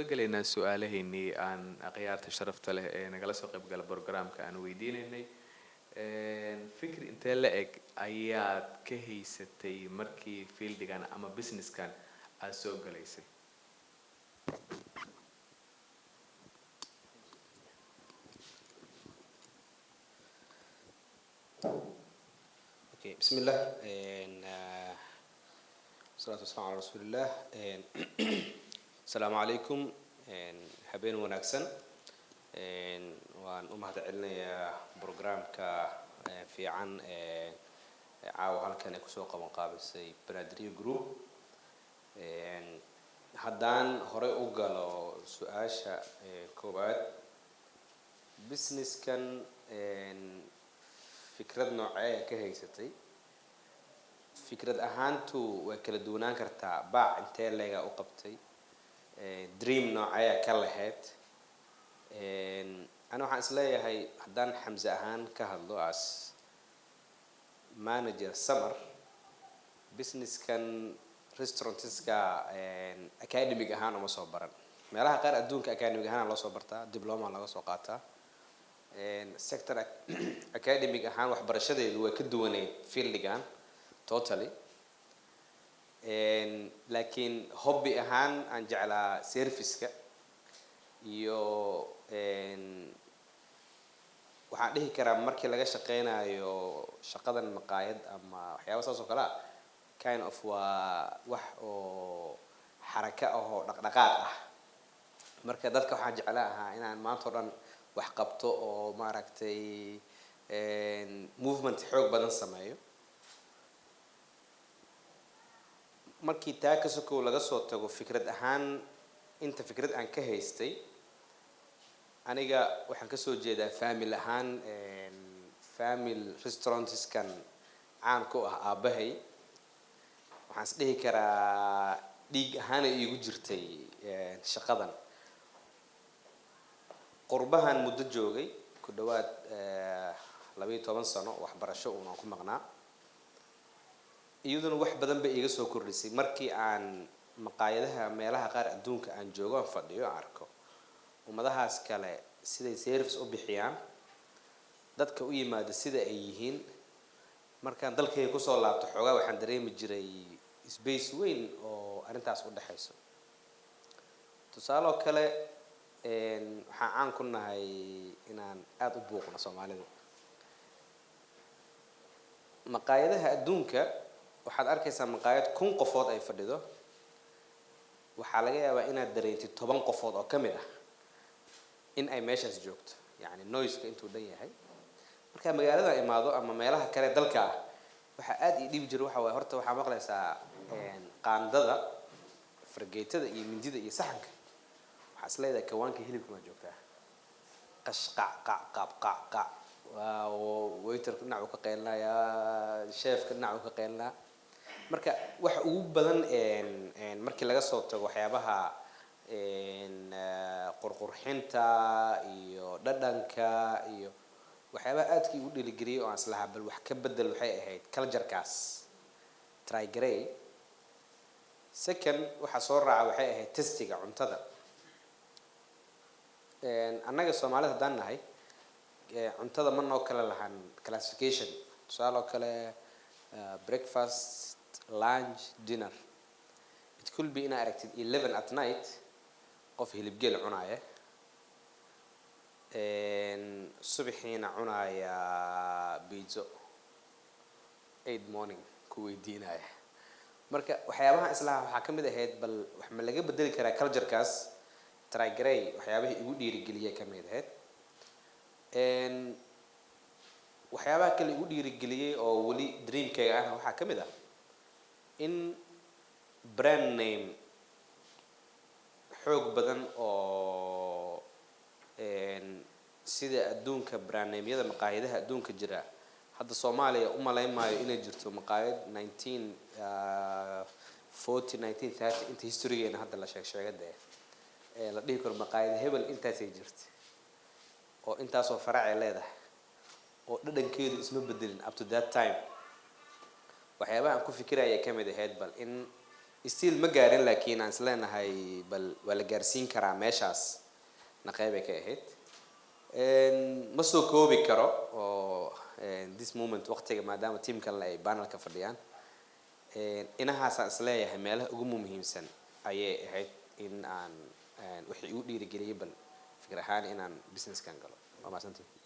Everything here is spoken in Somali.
gudagalaynaa su'aalahaynii aan akhyaarta sharafta leh ee nagala soo qayb gala programka aan weydiinaynay fikir intee la eg ayaad ka haysatay markii fieldigan ama businesskan aad soo galaysay Okay, بسم الله والصلاة والسلام على رسول الله السلام عليكم حبين وناكسن وان أمهد علنا برنامج في عن عاو هالكن كسوق مقابل سي برادري جروب هدان هراء أوجلو سؤاشة كوبات بزنس كان فكرة نوعية كهيستي فكرة أهانتو وكل دونان كرتا باع انتي لغا أقبتي دريم نوعية كالهات أنا waxaan isleeyahay haddaan xamse ahaan ka hadlo as manager summer businesskan restaurantiska academic ahaan uma soo baran meelaha qaar adduunka academic ahaan loo soo bartaa diploma laga soo qaataa sector academic ahaan waxbarashadeedu way ka duwanay fieldigan totally laakiin hobby ahaan aan jeclaa serviceka iyo waxaan dhihi karaa markii laga shaqeynayo shaqadan maqaayad ama waxyaabo saas oo kale kind of waa wax oo xaraka ah oo dhaqdhaqaaq ah marka dadka waxaan jeclaa ahaa inaan maanta oo dhan wax qabto oo maaragtay movement xoog badan sameeyo markii taa ka soo laga soo tago fikrad ahaan inta fikrad aan ka haystay aniga waxaan ka soo jeedaa family ahaan family restaurants kan caan ku ah aabahay waxaan is dhihi karaa dhiig ahaan ay igu jirtay shaqadan qurbahan muddo joogay ku dhawaad 12 sano waxbarasho oo ku maqnaa iyaduna wax badan bay iga soo kordhisay markii aan maqaayadaha meelaha qaar adduunka aan joogo aan fadhiyo arko ummadahaas kale siday service u bixiyaan dadka u yimaada sida ay yihiin markaan dalkayga ku soo laabto xogaa waxaan dareemi jiray space weyn oo arintaas u dhaxayso tusaale kale waxaan caan ku nahay inaan aad u buuqno Soomaalidu maqaayadaha adduunka waxaad arkaysaa maqaayad 1000 qofood ay fadhido waxaa laga yaabaa inaad dareentid 10 qofood oo kamid ah in ay meeshaas joogto yani noise-ka intuu dhan yahay marka magaalada imaado ama meelaha kale dalka ah waxa aad ii dhib jiro waxa way horta waxa maqlaysaa qaandada fargeetada iyo mindida iyo saxanka waxa isleedahay kawaanka hilibka ma joogtaa qash qac qac qac qac qac waiter dhinacu ka qeylnaya chef dhinacu ka qeylnaa marka waxa ugu badan markii laga soo tago waxyaabaha qurqurxinta iyo dhadhanka iyo waxyaabaha aadkii u dhiligiriyay oo aan islaha bal wax ka bedel waxay ahayd culture-kaas try grey second waxa soo raaca waxay ahayd testiga cuntada annaga Soomaalida hadaan nahay cuntada ma noo kala lahan classification tusaale kale breakfast lunch dinner it could be in aragtid 11 at night qof hilib geel cunaaya subaxiina cunaaya pizza 8 morning ku weydiinaya marka waxyaabaha islaha waxa kamid ahayd bal wax ma laga bedeli karaa culture-kaas try grey waxyaabaha igu dhiirigeliyay kamid ahayd waxyaabaha kale igu dhiirigeliyay oo wali dreamkayga ah waxa kamid ah in brand name xoog badan oo sida adduunka brand name-yada maqaayadaha adduunka jira hadda Soomaaliya uma leeyahay inay jirto maqaayad 1930 inta history-geena hadda la sheegay la dhihi karo maqaayad hebel intaas ay jirtay oo intaas oo farac ay leedahay oo dhadhankeedu isma bedelin up to that time waxyaabaha aan ku fikirayay kamid ahayd bal in still ma gaarin laakiin aan isleenahay bal waa la gaarsiin karaa meeshaas na qayb ay ka ahayd ma soo koobi karo oo this moment waqtiga maadaama team kale ay panelka fadhiyaan inahaasaan isleeyahay meelaha ugu muhiimsan ayay ahayd in aan wixii u dhiirigeliyay bal fikir ahaan inaan businesskan galo waa mahadsantihiin